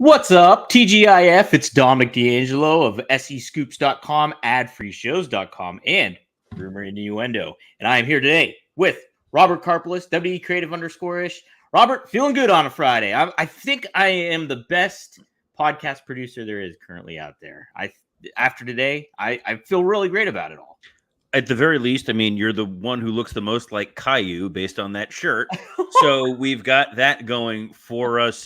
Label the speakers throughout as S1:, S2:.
S1: What's up, TGIF? It's Dominic D'Angelo of SEScoops.com, adfreeshows.com, and Rumor and Innuendo. And I am here today with Robert Karpelis, WE Creative _ish. Robert, feeling good on a Friday. I think I am the best podcast producer there is currently out there. After today, I feel really great about it all.
S2: At the very least, I mean, you're the one who looks the most like Caillou based on that shirt. So we've got that going for us.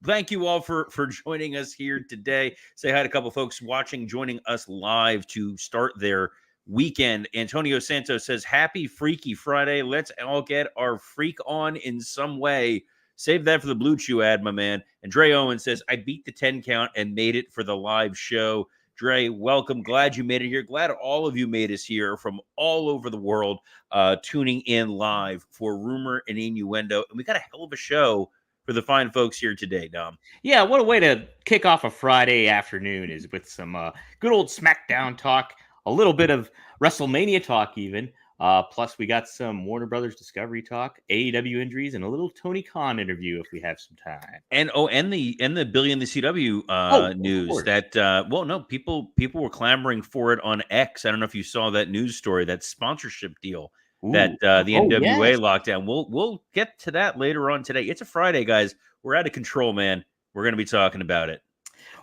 S2: Thank you all for joining us here today. Say hi to a couple folks watching, joining us live to start their weekend. Antonio Santos says, happy Freaky Friday. Let's all get our freak on in some way. Save that for the Blue Chew ad, my man. And Dre Owen says, I beat the 10 count and made it for the live show. Dre, welcome. Glad you made it here. Glad all of you made us here from all over the world, tuning in live for Rumor and Innuendo. And we got a hell of a show for the fine folks here today, Dom.
S1: Yeah, what a way to kick off a Friday afternoon is with some good old SmackDown talk, a little bit of WrestleMania talk even. Plus, we got some Warner Brothers Discovery talk, AEW injuries, and a little Tony Khan interview if we have some time.
S2: And the Billy and the CW news that people were clamoring for it on X. I don't know if you saw that news story, that sponsorship deal that the NWA locked down. We'll get to that later on today. It's a Friday, guys. We're out of control, man. We're going to be talking about it.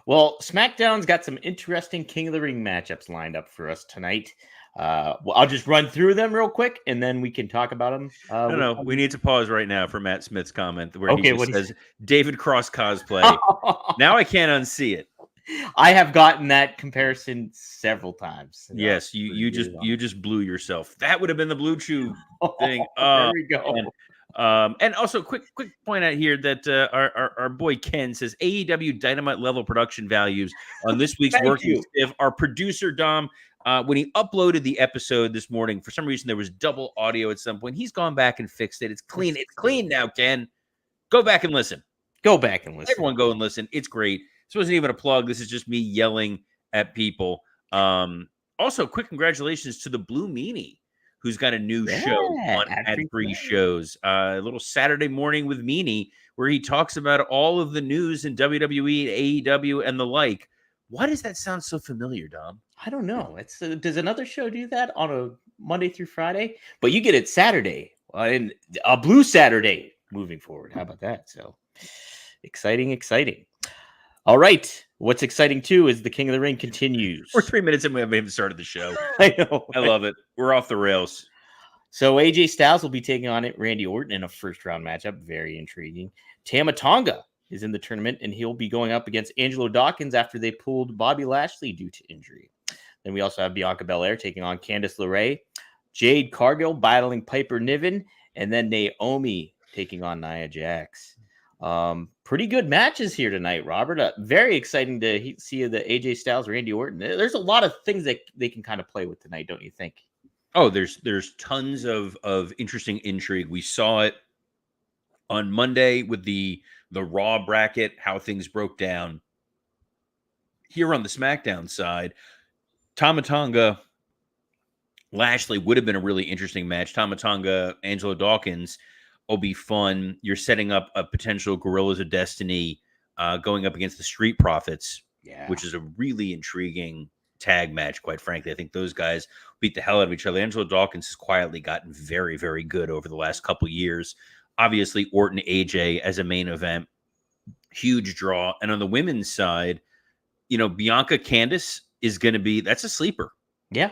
S1: Well, SmackDown's got some interesting King of the Ring matchups lined up for us tonight. I'll just run through them real quick, and then we can talk about them.
S2: No, we need to pause right now for Matt Smith's comment where he says David Cross cosplay. Now I can't unsee it.
S1: I have gotten that comparison several times.
S2: Yes, you just blew yourself. That would have been the Blue Chew thing.
S1: There we go.
S2: And also, quick point out here that our boy Ken says AEW Dynamite level production values on this week's Working Stiff. Our producer Dom, when he uploaded the episode this morning, for some reason there was double audio at some point. He's gone back and fixed it. It's clean. It's clean now, Ken. Go back and listen. Everyone go and listen. It's great. This wasn't even a plug. This is just me yelling at people. Also, quick congratulations to the Blue Meanie, who's got a new show on ad-free shows. A little Saturday Morning with Meanie, where he talks about all of the news in WWE, AEW, and the like. Why does that sound so familiar, Dom?
S1: I don't know. It's does another show do that on a Monday through Friday? But you get it Saturday, and a Blue Saturday moving forward. How about that? So exciting. All right. What's exciting too is the King of the Ring continues.
S2: We're 3 minutes and we haven't even started the show.
S1: I know.
S2: I love it. We're off the rails.
S1: So AJ Styles will be taking on Randy Orton in a first round matchup. Very intriguing. Tama Tonga is in the tournament, and he'll be going up against Angelo Dawkins after they pulled Bobby Lashley due to injury. Then we also have Bianca Belair taking on Candice LeRae, Jade Cargill battling Piper Niven, and then Naomi taking on Nia Jax. Pretty good matches here tonight, Robert. Very exciting to see the AJ Styles, Randy Orton. There's a lot of things that they can kind of play with tonight, don't you think?
S2: Oh, there's tons of interesting intrigue. We saw it on Monday with the Raw bracket, how things broke down. Here on the SmackDown side, Tama Tonga, Lashley would have been a really interesting match. Tama Tonga, Angelo Dawkins will be fun. You're setting up a potential Guerrillas of Destiny going up against the Street Profits, which is a really intriguing tag match, quite frankly. I think those guys beat the hell out of each other. Angelo Dawkins has quietly gotten very, very good over the last couple years. Obviously, Orton AJ as a main event, huge draw. And on the women's side, Bianca Candice is going to be, that's a sleeper.
S1: Yeah.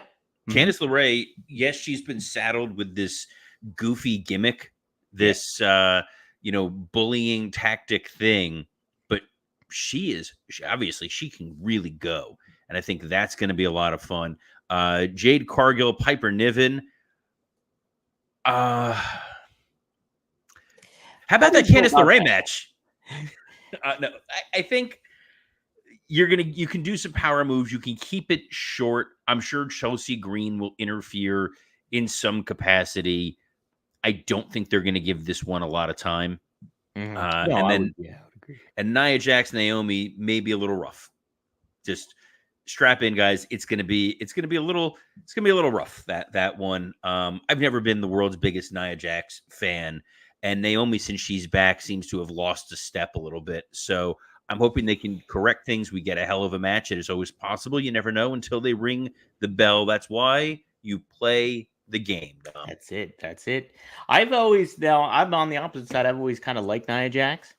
S2: Mm-hmm. Candice LeRae, yes, she's been saddled with this goofy gimmick, this, bullying tactic thing, but she can really go. And I think that's going to be a lot of fun. Jade Cargill, Piper Niven. How about that Candice LeRae match? No, I think you can do some power moves. You can keep it short. I'm sure Chelsea Green will interfere in some capacity. I don't think they're going to give this one a lot of time. Mm-hmm. And Nia Jax, Naomi may be a little rough. Just strap in, guys. It's gonna be a little rough, that one. I've never been the world's biggest Nia Jax fan, and Naomi, since she's back, seems to have lost a step a little bit. So I'm hoping they can correct things. We get a hell of a match. It is always possible. You never know until they ring the bell. That's why you play the game, Dom.
S1: That's it. That's it. I've always now I'm on the opposite side. I've always kind of liked Nia Jax.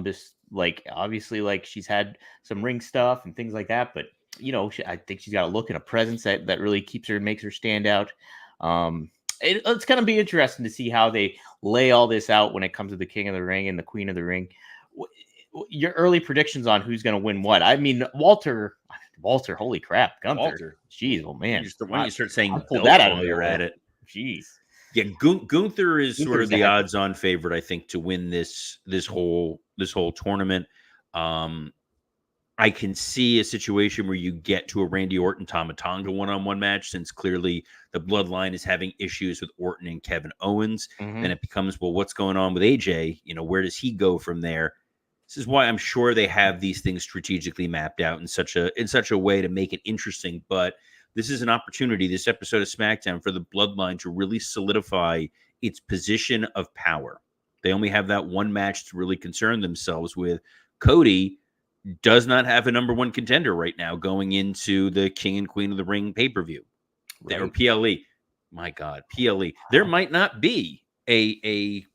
S1: Just like obviously like she's had some ring stuff and things like that, but I think she's got a look and a presence that really keeps her, makes her stand out. It's going to be interesting to see how they lay all this out when it comes to the King of the Ring and the Queen of the Ring. Your early predictions on who's going to win what? I mean, Walter, holy crap, Gunther.
S2: Walter.
S1: Jeez, oh man.
S2: Why don't you start saying
S1: pull that out of
S2: while you're at it?
S1: Jeez.
S2: Yeah, Gunther is sort of the odds-on favorite, I think, to win this whole tournament. I can see a situation where you get to a Randy Orton Tama Tonga one-on-one match, since clearly the Bloodline is having issues with Orton and Kevin Owens. Then it becomes, well, what's going on with AJ? Where does he go from there? This is why I'm sure they have these things strategically mapped out in such a way to make it interesting. But this is an opportunity, this episode of SmackDown, for the Bloodline to really solidify its position of power. They only have that one match to really concern themselves with. Cody does not have a number one contender right now going into the King and Queen of the Ring pay-per-view. Right. Or PLE. My God, PLE. There might not be a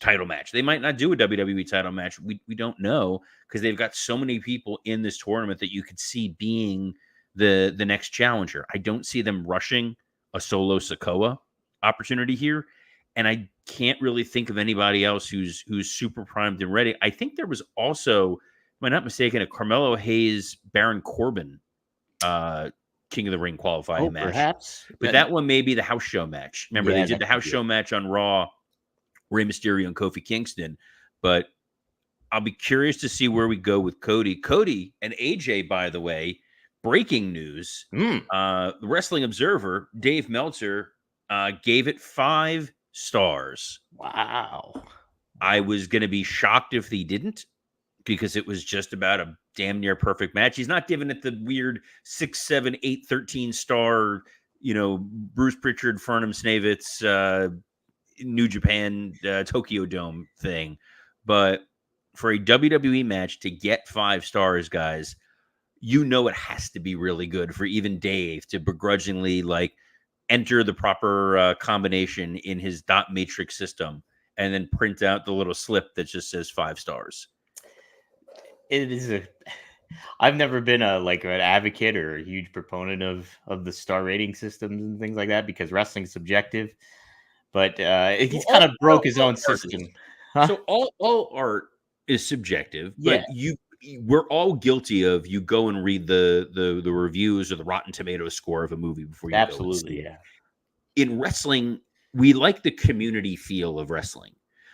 S2: title match. They might not do a WWE title match. We don't know, because they've got so many people in this tournament that you could see being the next challenger. I don't see them rushing a Solo Sikoa opportunity here, and I can't really think of anybody else who's super primed and ready. I think there was also, if I'm not mistaken, a Carmelo Hayes Baron Corbin King of the Ring qualifying match.
S1: Perhaps.
S2: But that one may be the house show match. Remember, they did the house show match on Raw, Rey Mysterio and Kofi Kingston. But I'll be curious to see where we go with Cody. Cody and AJ, by the way, breaking news. The Wrestling Observer, Dave Meltzer, gave it 5 stars.
S1: Wow.
S2: I was going to be shocked if he didn't, because it was just about a damn near perfect match. He's not giving it the weird 6, 7, 8, 13 star, Bruce Pritchard, Fernum Snavitz, New Japan, Tokyo Dome thing. But for a WWE match to get 5 stars, guys, it has to be really good for even Dave to begrudgingly enter the proper combination in his dot matrix system and then print out the little slip that just says 5 stars.
S1: It is I've never been an advocate or a huge proponent of the star rating systems and things like that, because wrestling's subjective. But he's kind of broke his own system.
S2: So all art is subjective, but we're all guilty of, you go and read the reviews or the Rotten Tomatoes score of a movie before you go and see it. In wrestling, we like the community feel of wrestling.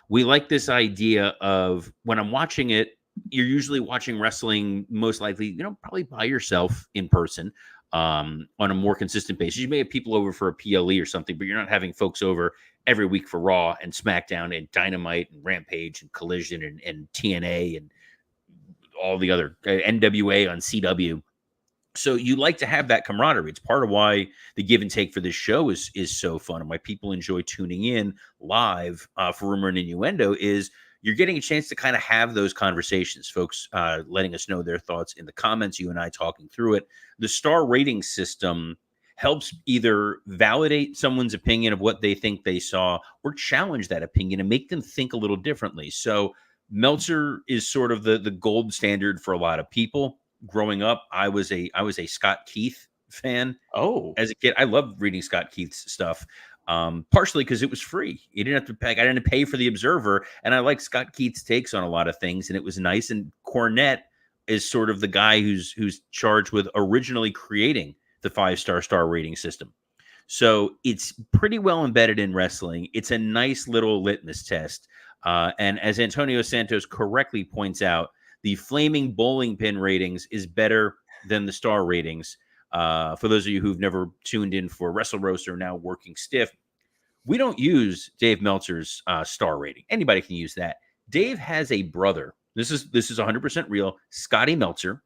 S2: We like this idea of, when I'm watching it, you're usually watching wrestling most likely, probably by yourself in person, on a more consistent basis. You may have people over for a PLE or something, but you're not having folks over every week for Raw and SmackDown and Dynamite and Rampage and Collision and TNA and all the other NWA on CW. So you like to have that camaraderie. It's part of why the give and take for this show is so fun, and why people enjoy tuning in live for Rumor and Innuendo is you're getting a chance to kind of have those conversations. Folks letting us know their thoughts in the comments, you and I talking through it. The star rating system helps either validate someone's opinion of what they think they saw, or challenge that opinion and make them think a little differently. So Meltzer is sort of the gold standard for a lot of people. Growing up, I was a Scott Keith fan. Oh, as a kid, I loved reading Scott Keith's stuff. Partially because it was free. You didn't have to pay. I didn't pay for the Observer, and I like Scott Keith's takes on a lot of things, and it was nice. And Cornette is sort of the guy who's charged with originally creating the 5-star rating system. So it's pretty well embedded in wrestling. It's a nice little litmus test. And as Antonio Santos correctly points out, the flaming bowling pin ratings is better than the star ratings. For those of you who've never tuned in for Wrestle Roast or now Working Stiff, we don't use Dave Meltzer's star rating. Anybody can use that. Dave has a brother. This is 100% real. Scotty Meltzer,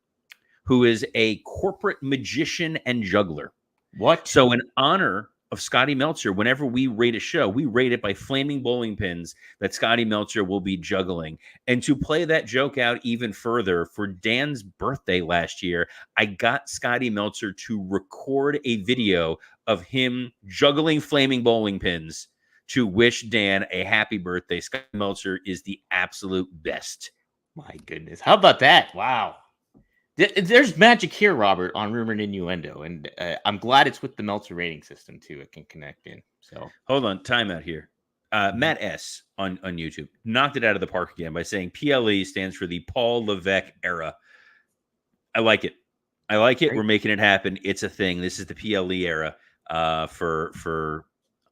S2: who is a corporate magician and juggler. What? So in honor of Scotty Meltzer. Whenever we rate a show, we rate it by flaming bowling pins that Scotty Meltzer will be juggling. And to play that joke out even further, for Dan's birthday last year, I got Scotty Meltzer to record a video of him juggling flaming bowling pins to wish Dan a happy birthday. Scotty Meltzer is the absolute best.
S1: My goodness. How about that? Wow. There's magic here, Robert, on Rumor and Innuendo, and I'm glad it's with the Meltzer rating system too. It can connect in. So
S2: hold on, time out here. Matt S on YouTube knocked it out of the park again by saying PLE stands for the Paul Levesque era. I like it. I like it. Great. We're making it happen. It's a thing. This is the PLE era for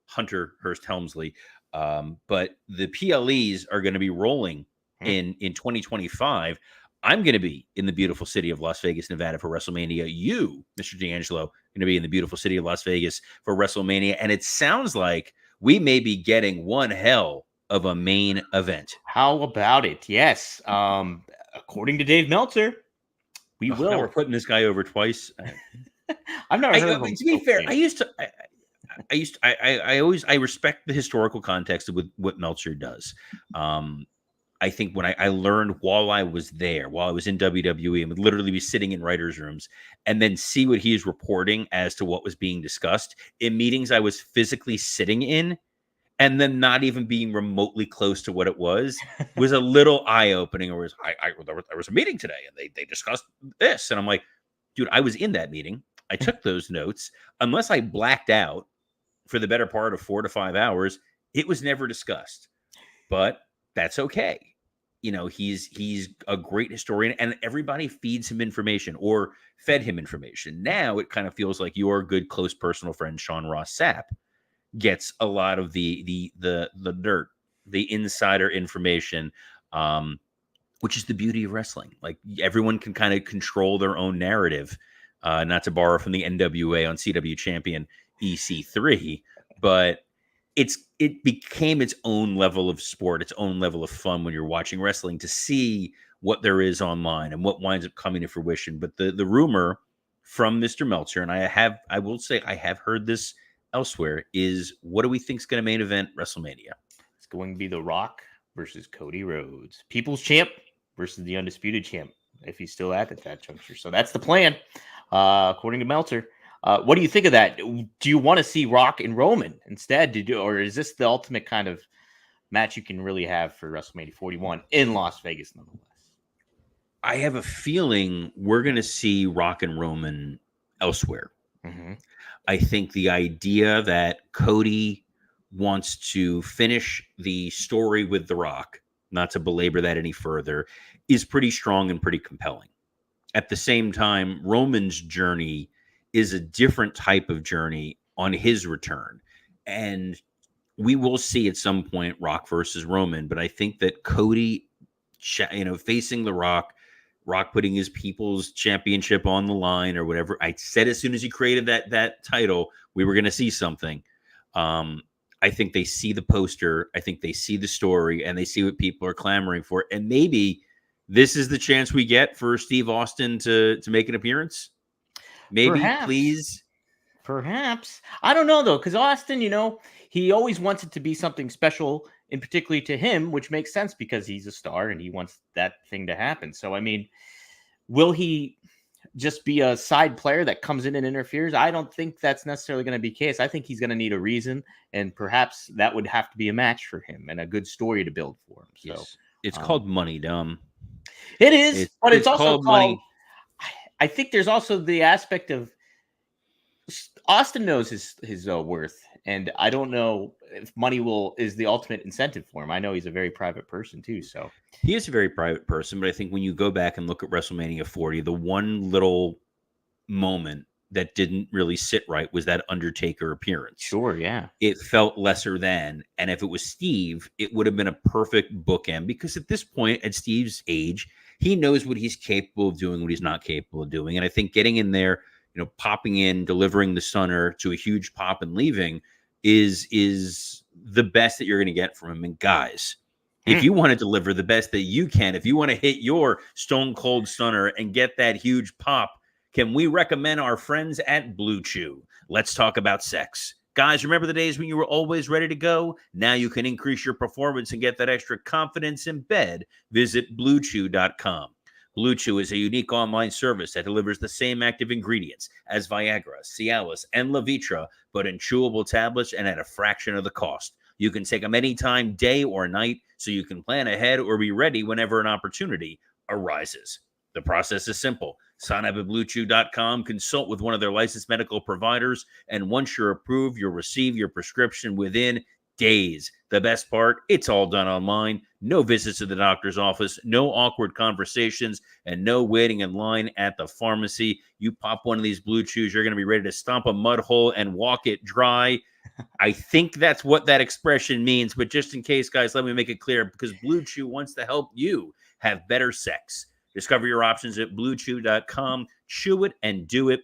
S2: Hunter Hearst Helmsley. But the PLEs are going to be rolling in 2025. I'm going to be in the beautiful city of Las Vegas, Nevada for WrestleMania. You, Mr. D'Angelo, going to be in the beautiful city of Las Vegas for WrestleMania. And it sounds like we may be getting one hell of a main event.
S1: How about it? Yes. According to Dave Meltzer, we will.
S2: Now we're putting this guy over twice.
S1: I've never heard of him.
S2: To be fair, I respect the historical context of what Meltzer does. I think when I learned while I was there, while I was in WWE, and would literally be sitting in writers' rooms and then see what he's reporting as to what was being discussed in meetings I was physically sitting in, and then not even being remotely close to what it was a little eye-opening. Or there was a meeting today and they discussed this. And I'm like, dude, I was in that meeting. I took those notes. Unless I blacked out for the better part of 4 to 5 hours, it was never discussed. But that's okay. You know, he's a great historian, and everybody feeds him information or fed him information. Now it kind of feels like your good, close personal friend, Sean Ross Sapp, gets a lot of the dirt, the insider information, which is the beauty of wrestling. Like, everyone can kind of control their own narrative, not to borrow from the NWA on CW champion EC3, but it became its own level of sport, its own level of fun when you're watching wrestling, to see what there is online and what winds up coming to fruition. But the rumor from Mr. Meltzer, and I will say I have heard this elsewhere, is what do we think is going to main event WrestleMania?
S1: It's going to be The Rock versus Cody Rhodes, People's Champ versus the Undisputed Champ, if he's still at that juncture. So that's the plan, according to Meltzer. What do you think of that? Do you want to see Rock and Roman instead? Or is this the ultimate kind of match you can really have for WrestleMania 41 in Las Vegas, nonetheless?
S2: I have a feeling we're going to see Rock and Roman elsewhere.
S1: Mm-hmm.
S2: I think the idea that Cody wants to finish the story with The Rock, not to belabor that any further, is pretty strong and pretty compelling. At the same time, Roman's journey is a different type of journey on his return. And we will see at some point Rock versus Roman, but I think that Cody, facing The Rock putting his People's Championship on the line or whatever. I said as soon as he created that title, we were going to see something. I think they see the poster. I think they see the story, and they see what people are clamoring for. And maybe this is the chance we get for Steve Austin to make an appearance. Maybe,
S1: perhaps.
S2: Please.
S1: Perhaps. I don't know, though, because Austin, he always wants it to be something special, and particularly to him, which makes sense because he's a star and he wants that thing to happen. So, I mean, will he just be a side player that comes in and interferes? I don't think that's necessarily going to be the case. I think he's going to need a reason, and perhaps that would have to be a match for him and a good story to build for him. So
S2: yes. It's called money, dumb.
S1: It is, but it's also called
S2: money.
S1: I think there's also the aspect of Austin knows his worth, and I don't know if money is the ultimate incentive for him. I know he's a very private person too, so
S2: he is a very private person. But I think when you go back and look at WrestleMania 40, the one little moment that didn't really sit right was that Undertaker appearance.
S1: Sure, yeah,
S2: it felt lesser than, and if it was Steve, it would have been a perfect bookend, because at this point, at Steve's age, he knows what he's capable of doing, what he's not capable of doing. And I think getting in there, popping in, delivering the stunner to a huge pop and leaving is the best that you're going to get from him. And guys, if you want to deliver the best that you can, if you want to hit your stone cold stunner and get that huge pop, can we recommend our friends at Blue Chew? Let's talk about sex. Guys, remember the days when you were always ready to go? Now you can increase your performance and get that extra confidence in bed. Visit BlueChew.com. Blue Chew is a unique online service that delivers the same active ingredients as Viagra, Cialis, and Levitra, but in chewable tablets and at a fraction of the cost. You can take them anytime, day or night, so you can plan ahead or be ready whenever an opportunity arises. The process is simple. Sign up at BlueChew.com, consult with one of their licensed medical providers, and once you're approved, you'll receive your prescription within days. The best part, it's all done online. No visits to the doctor's office, no awkward conversations, and no waiting in line at the pharmacy. You pop one of these Blue Chews, you're going to be ready to stomp a mud hole and walk it dry. I think that's what that expression means, but just in case, guys, let me make it clear, because Blue Chew wants to help you have better sex. Discover your options at BlueChew.com. Chew it and do it.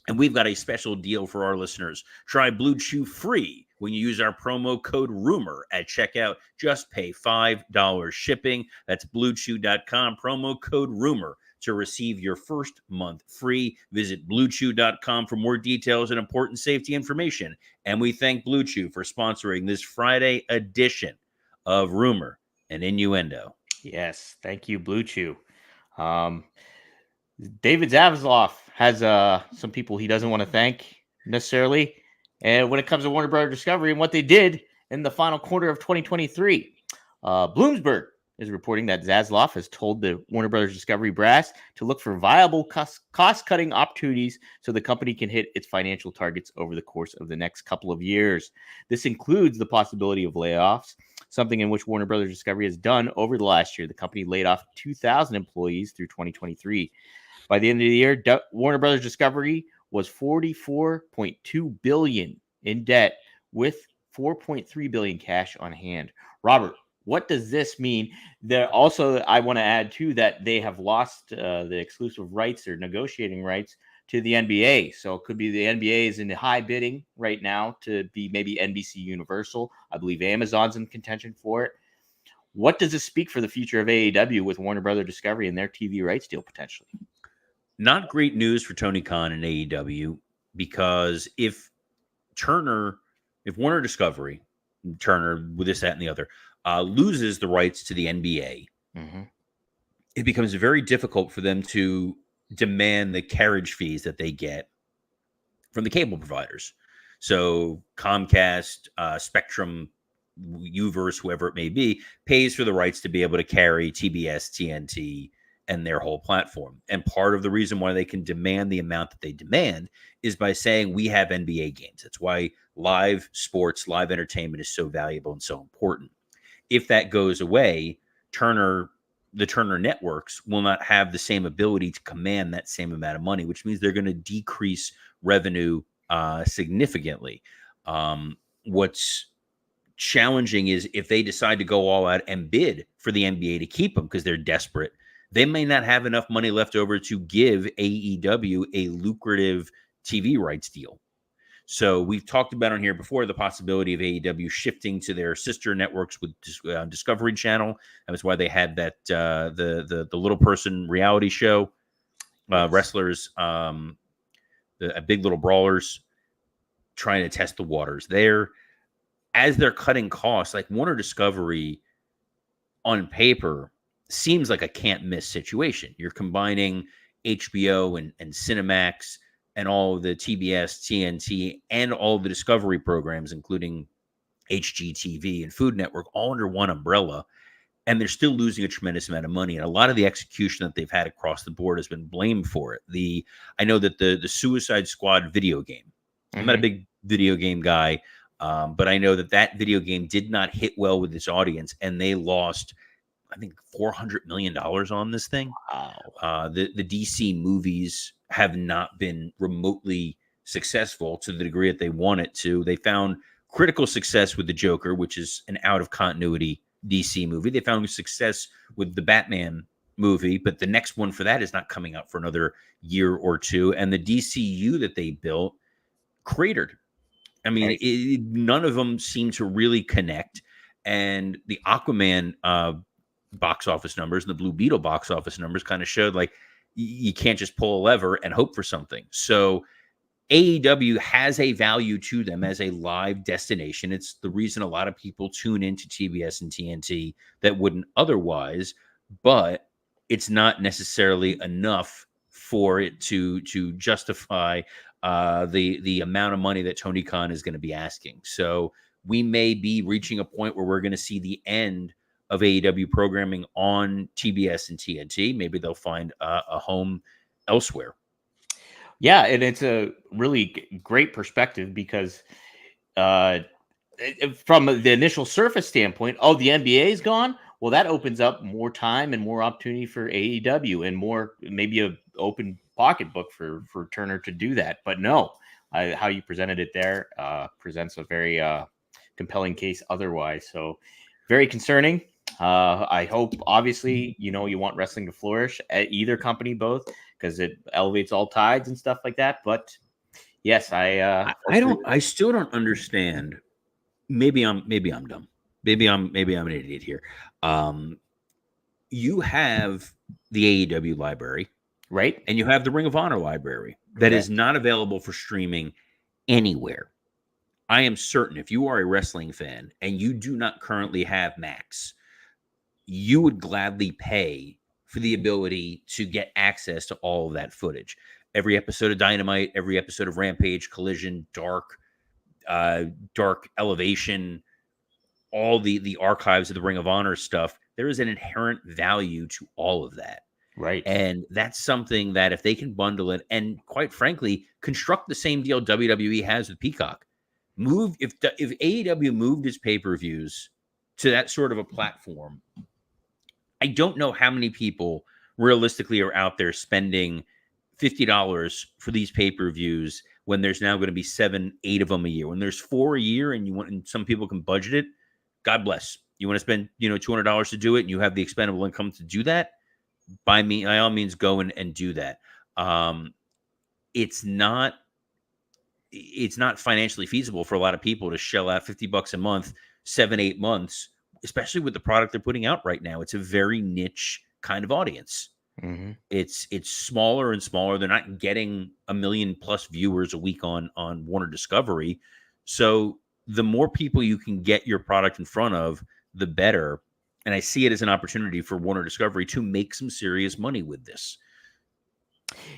S2: And we've got a special deal for our listeners. Try Blue Chew free when you use our promo code RUMOR at checkout. Just pay $5 shipping. That's BlueChew.com, promo code RUMOR to receive your first month free. Visit BlueChew.com for more details and important safety information. And we thank Blue Chew for sponsoring this Friday edition of Rumor and Innuendo.
S1: Yes, thank you, Blue Chew. David Zaslav has some people he doesn't want to thank necessarily. And when it comes to Warner Brothers Discovery and what they did in the final quarter of 2023, Bloomberg is reporting that Zaslav has told the Warner Brothers Discovery brass to look for viable cost-cutting opportunities so the company can hit its financial targets over the course of the next couple of years. This includes the possibility of layoffs, something in which Warner Brothers Discovery has done over the last year. The company laid off 2,000 employees through 2023. By the end of the year, Warner Brothers Discovery was $44.2 billion in debt with $4.3 billion cash on hand. Robert, what does this mean? Also, I want to add too that they have lost the exclusive rights or negotiating rights to the NBA. So it could be the NBA is in the high bidding right now to be maybe NBC Universal. I believe Amazon's in contention for it. What does this speak for the future of AEW with Warner Brothers Discovery and their TV rights deal potentially?
S2: Not great news for Tony Khan and AEW, because if Warner Discovery, Turner, with this, that, and the other, loses the rights to the NBA, it becomes very difficult for them to demand the carriage fees that they get from the cable providers. So Comcast, Spectrum, Uverse, whoever it may be, pays for the rights to be able to carry TBS, TNT, and their whole platform. And part of the reason why they can demand the amount that they demand is by saying we have NBA games. That's why live sports, live entertainment is so valuable and so important. If that goes away, the Turner networks will not have the same ability to command that same amount of money, which means they're going to decrease revenue significantly. What's challenging is if they decide to go all out and bid for the NBA to keep them because they're desperate, they may not have enough money left over to give AEW a lucrative TV rights deal. So we've talked about on here before the possibility of AEW shifting to their sister networks with Discovery Channel. That was why they had that the little person reality show, wrestlers, Big Little Brawlers, trying to test the waters there. As they're cutting costs, like Warner Discovery on paper seems like a can't miss situation. You're combining HBO and Cinemax and all the TBS, TNT, and all the Discovery programs, including HGTV and Food Network, all under one umbrella. And they're still losing a tremendous amount of money. And a lot of the execution that they've had across the board has been blamed for it. I know that the Suicide Squad video game, I'm not a big video game guy, but I know that video game did not hit well with its audience, and they lost, I think, $400 million on this thing.
S1: Wow.
S2: The DC movies have not been remotely successful to the degree that they want it to. They found critical success with the Joker, which is an out of continuity DC movie. They found success with the Batman movie, but the next one for that is not coming out for another year or two. And the DCU that they built cratered. I mean, none of them seem to really connect. And the Aquaman box office numbers and the Blue Beetle box office numbers kind of showed like you can't just pull a lever and hope for something. So AEW has a value to them as a live destination. It's the reason a lot of people tune into TBS and TNT that wouldn't otherwise, but it's not necessarily enough for it to justify the amount of money that Tony Khan is going to be asking. So we may be reaching a point where we're going to see the end of AEW programming on TBS and TNT. Maybe they'll find a home elsewhere.
S1: Yeah, and it's a really great perspective because from the initial surface standpoint, oh, the NBA is gone. Well, that opens up more time and more opportunity for AEW and more maybe a open pocketbook for Turner to do that. But no, how you presented it there presents a very compelling case otherwise. So very concerning. I hope, obviously, you want wrestling to flourish at either company, both, because it elevates all tides and stuff like that. But yes,
S2: I still don't understand. Maybe I'm dumb. Maybe I'm an idiot here. You have the AEW library,
S1: right?
S2: And you have the Ring of Honor library that is not available for streaming anywhere. I am certain if you are a wrestling fan and you do not currently have Max, you would gladly pay for the ability to get access to all of that footage. Every episode of Dynamite, every episode of Rampage, Collision, Dark Elevation, all the archives of the Ring of Honor stuff, there is an inherent value to all of that.
S1: Right.
S2: And that's something that if they can bundle it and, quite frankly, construct the same deal WWE has with Peacock, if AEW moved its pay-per-views to that sort of a platform, I don't know how many people realistically are out there spending $50 for these pay-per-views when there's now going to be 7-8 of them a year. When there's 4 a year and some people can budget it, God bless. You want to spend $200 to do it and you have the expendable income to do that, by all means go and do that. It's not financially feasible for a lot of people to shell out $50 a month, 7-8 months, especially with the product they're putting out right now. It's a very niche kind of audience.
S1: Mm-hmm.
S2: It's smaller and smaller. They're not getting 1 million plus viewers a week on Warner Discovery. So the more people you can get your product in front of, the better. And I see it as an opportunity for Warner Discovery to make some serious money with this.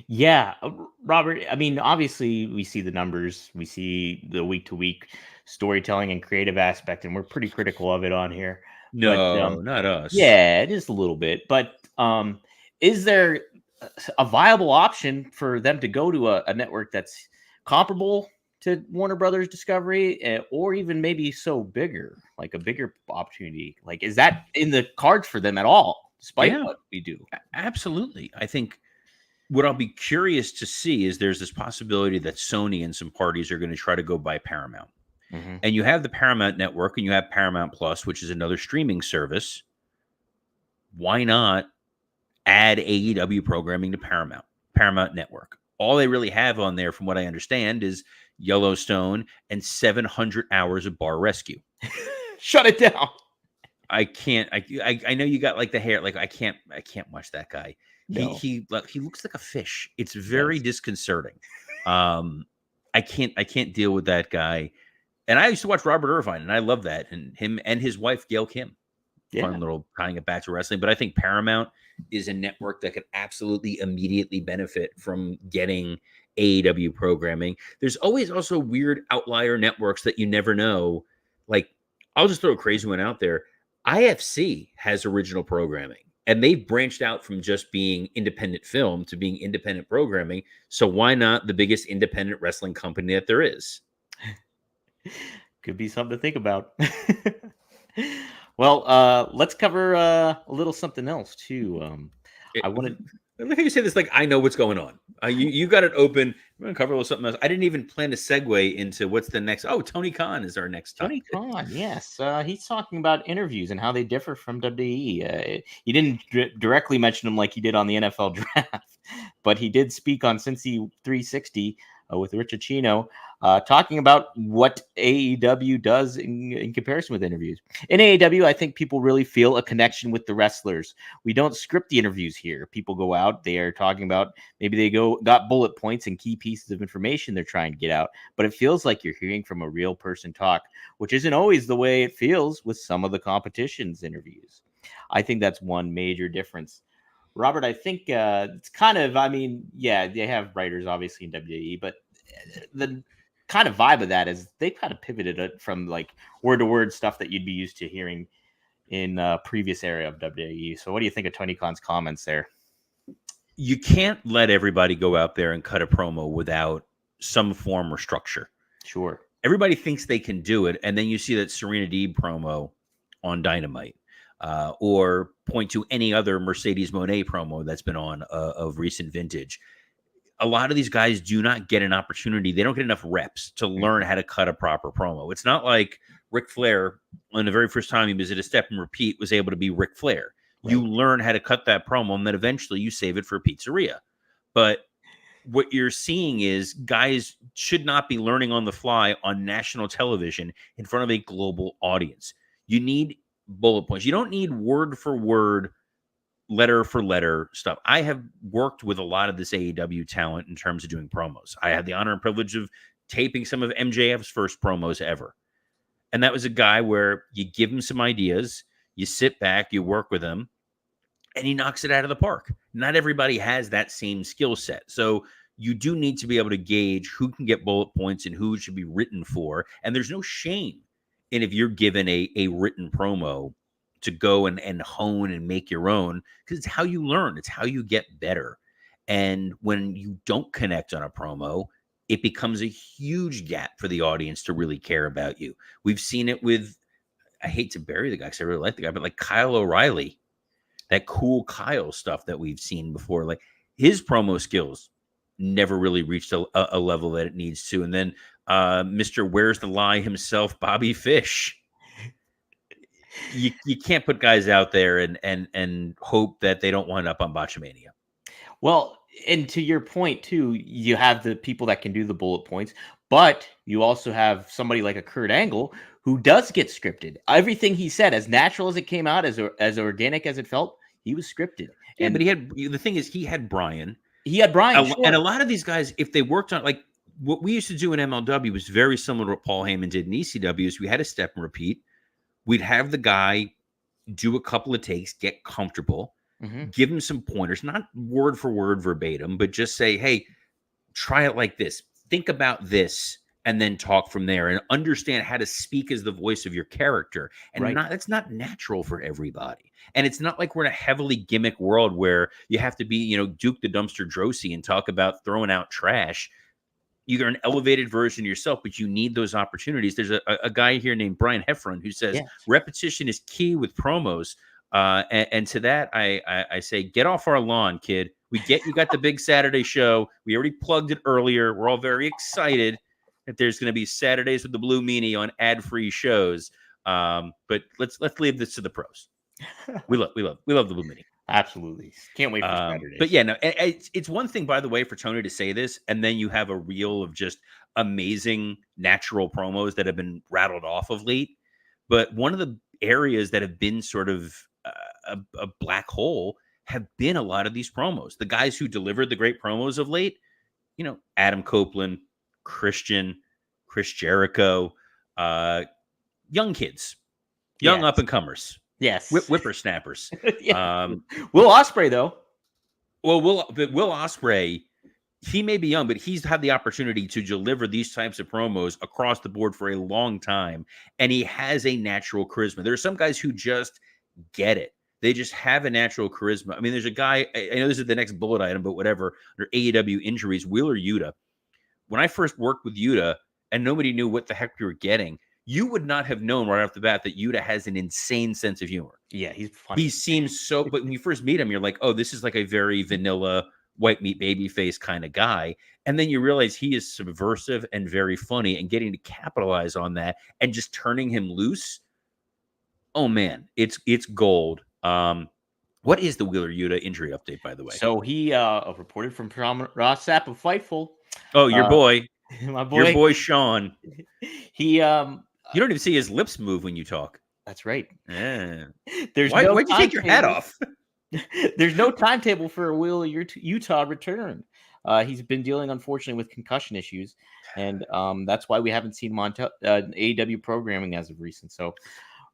S1: Yeah, Robert, I mean, obviously we see the numbers, we see the week-to-week storytelling and creative aspect, and we're pretty critical of it on here.
S2: No, not us.
S1: Yeah, just a little bit. But is there a viable option for them to go to a network that's comparable to Warner Brothers Discovery, or even maybe bigger, like a bigger opportunity? Like, is that in the cards for them at all, despite what we do?
S2: Absolutely. I think what I'll be curious to see is there's this possibility that Sony and some parties are going to try to go buy Paramount. Mm-hmm. And you have the Paramount Network and you have Paramount Plus, which is another streaming service. Why not add AEW programming to Paramount Network? All they really have on there, from what I understand, is Yellowstone and 700 hours of Bar Rescue.
S1: Shut it down.
S2: I can't. I know you got like the hair. Like I can't watch that guy. No. He looks like a fish. It's very disconcerting. I can't deal with that guy. And I used to watch Robert Irvine, and I love that. And him and his wife Gail Kim. Fun little tying it back to wrestling. But I think Paramount is a network that could absolutely immediately benefit from getting AEW programming. There's always also weird outlier networks that you never know. Like, I'll just throw a crazy one out there. IFC has original programming, and they've branched out from just being independent film to being independent programming. So why not the biggest independent wrestling company that there is?
S1: Could be something to think about. Well, let's cover a little something else too. I wanted.
S2: Look how you say this like I know what's going on. You got it open. We're going to cover a little something else. I didn't even plan to segue into what's the next. Oh, Tony Khan is our next topic.
S1: Tony Khan, yes. He's talking about interviews and how they differ from WWE. He didn't directly mention them like he did on the NFL draft, but he did speak on Cincy 360 with Richachino, talking about what AEW does in comparison with interviews. In AEW, I think people really feel a connection with the wrestlers. We don't script the interviews here. People go out, they are talking about, maybe they got bullet points and key pieces of information they're trying to get out, but it feels like you're hearing from a real person talk, which isn't always the way it feels with some of the competition's interviews. I think that's one major difference. Robert, I think it's kind of, I mean, yeah, they have writers obviously in WWE, but the kind of vibe of that is they kind of pivoted it from like word to word stuff that you'd be used to hearing in previous era of WWE. So what do you think of Tony Khan's comments there?
S2: You can't let everybody go out there and cut a promo without some form or structure.
S1: Sure.
S2: Everybody thinks they can do it, and then you see that Serena Deeb promo on Dynamite, or point to any other Mercedes Moné promo that's been on of recent vintage. A lot of these guys do not get an opportunity. They don't get enough reps to learn how to cut a proper promo. It's not like Ric Flair, on the very first time he was at a step and repeat, was able to be Ric Flair. Right. You learn how to cut that promo, and then eventually you save it for a pizzeria. But what you're seeing is guys should not be learning on the fly on national television in front of a global audience. You need bullet points. You don't need word for word, letter for letter stuff. I have worked with a lot of this AEW talent in terms of doing promos. I had the honor and privilege of taping some of MJF's first promos ever. And that was a guy where you give him some ideas, you sit back, you work with him, and he knocks it out of the park. Not everybody has that same skill set. So you do need to be able to gauge who can get bullet points and who should be written for. And there's no shame in if you're given a written promo to go and hone and make your own, because it's how you learn. It's how you get better. And when you don't connect on a promo, it becomes a huge gap for the audience to really care about you. We've seen it with, I hate to bury the guy because I really like the guy, but like Kyle O'Reilly, that cool Kyle stuff that we've seen before, like his promo skills never really reached a level that it needs to. And then Mr. Where's the Lie himself, Bobby Fish. You can't put guys out there and hope that they don't wind up on Botchamania.
S1: Well, and to your point too, you have the people that can do the bullet points, but you also have somebody like a Kurt Angle who does get scripted. Everything he said, as natural as it came out, as organic as it felt, he was scripted.
S2: Yeah, but the thing is, he had Brian.
S1: Sure.
S2: And a lot of these guys, if they worked on, like what we used to do in MLW was very similar to what Paul Heyman did in ECW. Is we had a step and repeat. We'd have the guy do a couple of takes, get comfortable, give him some pointers, not word for word verbatim, but just say, hey, try it like this. Think about this, and then talk from there and understand how to speak as the voice of your character. And that's not natural for everybody. And it's not like we're in a heavily gimmick world where you have to be, Duke the Dumpster Drosy and talk about throwing out trash. You're an elevated version of yourself, but you need those opportunities. There's a guy here named Brian Heffron who says repetition is key with promos. And to that, I say, get off our lawn, kid. We get you got the big Saturday show. We already plugged it earlier. We're all very excited that there's going to be Saturdays with the Blue Meanie on ad-free shows. But let's leave this to the pros. We love the Blue Meanie.
S1: Absolutely. Can't wait for Saturdays.
S2: But yeah, no, it's one thing, by the way, for Tony to say this, and then you have a reel of just amazing natural promos that have been rattled off of late. But one of the areas that have been sort of a black hole have been a lot of these promos. The guys who delivered the great promos of late, Adam Copeland, Christian, Chris Jericho, young kids, young up-and-comers.
S1: Yes.
S2: Whippersnappers.
S1: Will Ospreay, though.
S2: Well, Will Ospreay, he may be young, but he's had the opportunity to deliver these types of promos across the board for a long time, and he has a natural charisma. There are some guys who just get it. They just have a natural charisma. I mean, there's a guy, I know this is the next bullet item, but whatever, under AEW injuries, Wheeler Yuta. When I first worked with Yuta and nobody knew what the heck we were getting, you would not have known right off the bat that Yuta has an insane sense of humor.
S1: Yeah, he's funny.
S2: He seems so, but when you first meet him, you're like, oh, this is like a very vanilla, white meat baby face kind of guy. And then you realize he is subversive and very funny, and getting to capitalize on that and just turning him loose. Oh man, it's gold. What is the Wheeler Yuta injury update, by the way?
S1: So he reported from Ross Sapp of Fightful
S2: Oh, your boy,
S1: My
S2: your
S1: boy,
S2: boy Sean.
S1: he
S2: You don't even see his lips move when you talk.
S1: that's right.
S2: Yeah.
S1: There's no
S2: Why'd you take your hat
S1: timetable.
S2: off?
S1: There's no timetable for a Wheeler Utah return. He's been dealing, unfortunately, with concussion issues, and that's why we haven't seen him on AEW programming as of recent. So,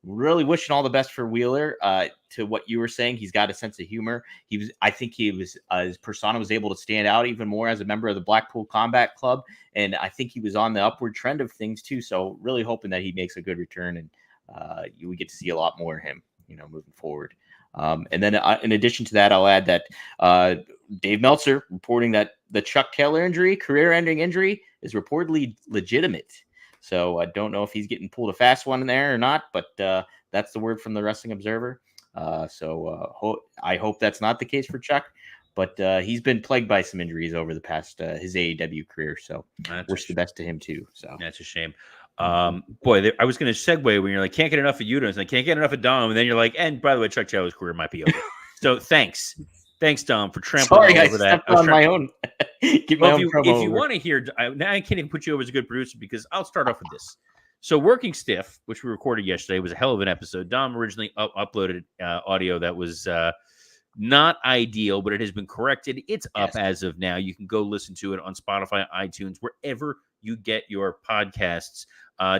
S1: really wishing all the best for Wheeler. To what you were saying, he's got a sense of humor. I think his persona was able to stand out even more as a member of the Blackpool Combat Club, and I think he was on the upward trend of things too. So, really hoping that he makes a good return, and we get to see a lot more of him, moving forward. And then in addition to that, I'll add that Dave Meltzer reporting that the Chuck Taylor injury, career-ending injury, is reportedly legitimate. So I don't know if he's getting pulled a fast one in there or not, but that's the word from the Wrestling Observer. I hope that's not the case for Chuck, but he's been plagued by some injuries over the past his AEW career. So wish the best to him too. So
S2: that's a shame. Boy, I was going to segue when you're like, can't get enough of Udos, and I can't get enough of Dom, and then you're like, and by the way, Chuck Taylor's career might be over. So thanks, Dom, for trampling all over that.
S1: On my own. Get my own promo
S2: if you want to hear, now I can't even put you over as a good producer because I'll start off with this. So Working Stiff, which we recorded yesterday, was a hell of an episode. Dom originally uploaded audio that was not ideal, but it has been corrected. It's up as of now. You can go listen to it on Spotify, iTunes, wherever you get your podcasts.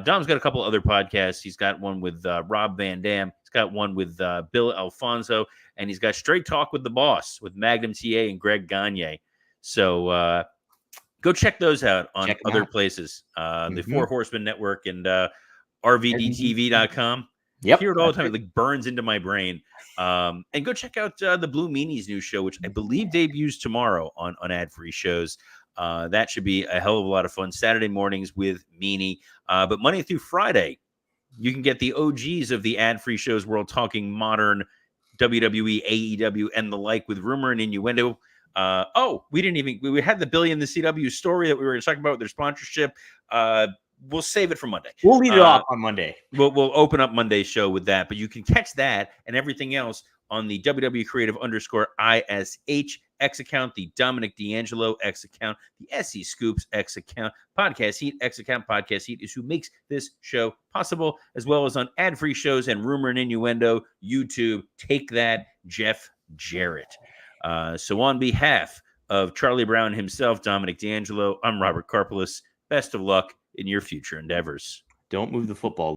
S2: Dom's got a couple other podcasts. He's got one with Rob Van Dam. He's got one with Bill Alfonso, and he's got Straight Talk with the Boss with Magnum TA and Greg Gagne. So go check those out on other places. The Four Horsemen Network and RVDTV.com.
S1: Yep.
S2: I hear it all the time. It like burns into my brain. And go check out the Blue Meanies new show, which I believe debuts tomorrow on ad-free shows. That should be a hell of a lot of fun. Saturday mornings with Meanie. But Monday through Friday, you can get the OGs of the ad-free shows world talking modern WWE, AEW, and the like with Rumor and Innuendo. We had the Billy and the CW story that we were going to talk about with their sponsorship. We'll save it for Monday.
S1: We'll lead it off on Monday.
S2: We'll open up Monday's show with that, but you can catch that and everything else on the WWE Creative _ISH X account, the Dominic D'Angelo X account, the SE Scoops X account, Podcast Heat X account. Podcast Heat is who makes this show possible, as well as on ad-free shows and Rumor and Innuendo, YouTube. Take that, Jeff Jarrett. So on behalf of Charlie Brown himself, Dominic D'Angelo, I'm Robert Karpelis. Best of luck in your future endeavors.
S1: Don't move the football.